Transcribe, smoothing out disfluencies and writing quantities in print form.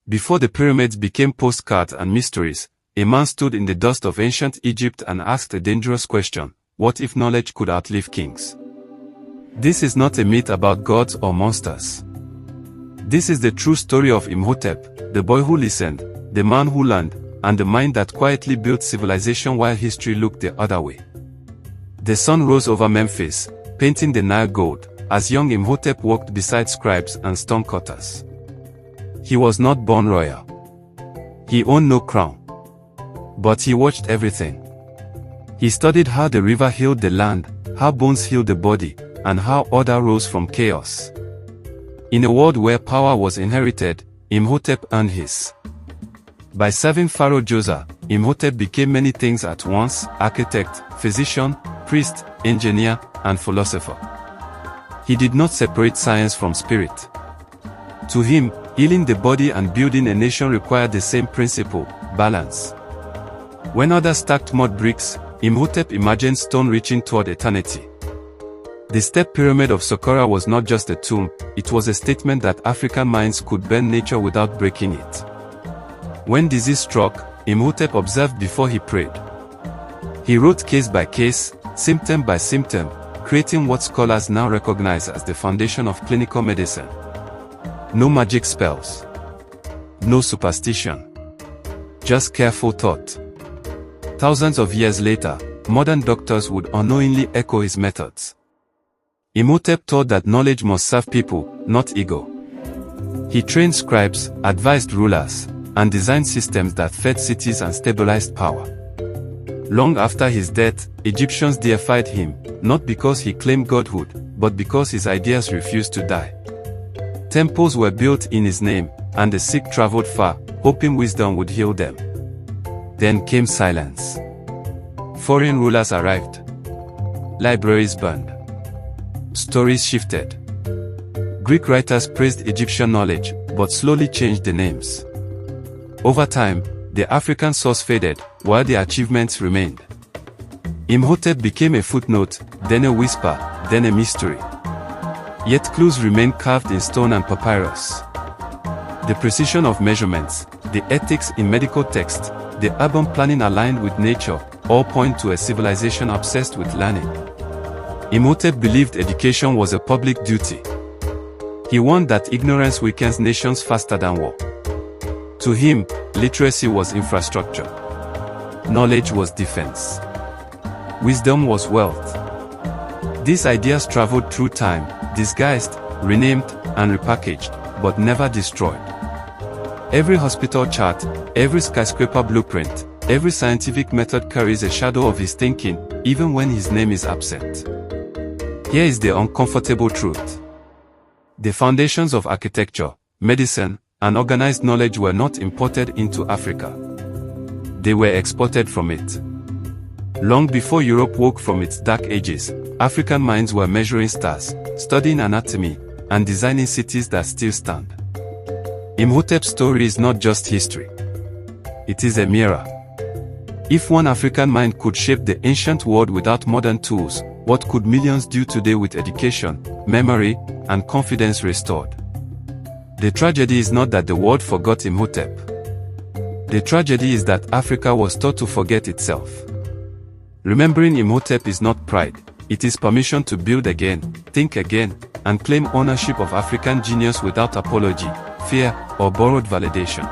Before the pyramids became postcards and mysteries, a man stood in the dust of ancient Egypt and asked a dangerous question: what if knowledge could outlive kings? This is not a myth about gods or monsters. This is the true story of Imhotep, the boy who listened, the man who learned, and the mind that quietly built civilization while history looked the other way. The sun rose over Memphis, painting the Nile gold, as young Imhotep walked beside scribes and stonecutters. He was not born royal. He owned no crown. But he watched everything. He studied how the river healed the land, how bones healed the body, and how order rose from chaos. In a world where power was inherited, Imhotep earned his. By serving Pharaoh Djoser, Imhotep became many things at once: architect, physician, priest, engineer, and philosopher. He did not separate science from spirit. To him, healing the body and building a nation required the same principle: balance. When others stacked mud bricks, Imhotep imagined stone reaching toward eternity. The step pyramid of Saqqara was not just a tomb, it was a statement that African minds could bend nature without breaking it. When disease struck, Imhotep observed before he prayed. He wrote case by case, symptom by symptom, creating what scholars now recognize as the foundation of clinical medicine. No magic spells. No superstition. Just careful thought. Thousands of years later, modern doctors would unknowingly echo his methods. Imhotep taught that knowledge must serve people, not ego. He trained scribes, advised rulers, and designed systems that fed cities and stabilized power. Long after his death, Egyptians deified him, not because he claimed godhood, but because his ideas refused to die. Temples were built in his name, and the sick traveled far, hoping wisdom would heal them. Then came silence. Foreign rulers arrived. Libraries burned. Stories shifted. Greek writers praised Egyptian knowledge, but slowly changed the names. Over time, the African source faded, while the achievements remained. Imhotep became a footnote, then a whisper, then a mystery. Yet clues remained carved in stone and papyrus. The precision of measurements, the ethics in medical texts, the urban planning aligned with nature, all point to a civilization obsessed with learning. Imhotep believed education was a public duty. He warned that ignorance weakens nations faster than war. To him, literacy was infrastructure. Knowledge was defense. Wisdom was wealth. These ideas traveled through time, disguised, renamed, and repackaged, but never destroyed. Every hospital chart, every skyscraper blueprint, every scientific method carries a shadow of his thinking, even when his name is absent. Here is the uncomfortable truth. The foundations of architecture, medicine, and organized knowledge were not imported into Africa. They were exported from it. Long before Europe woke from its dark ages, African minds were measuring stars, studying anatomy, and designing cities that still stand. Imhotep's story is not just history. It is a mirror. If one African mind could shape the ancient world without modern tools, what could millions do today with education, memory, and confidence restored? The tragedy is not that the world forgot Imhotep. The tragedy is that Africa was taught to forget itself. Remembering Imhotep is not pride, it is permission to build again, think again, and claim ownership of African genius without apology, fear, or borrowed validation.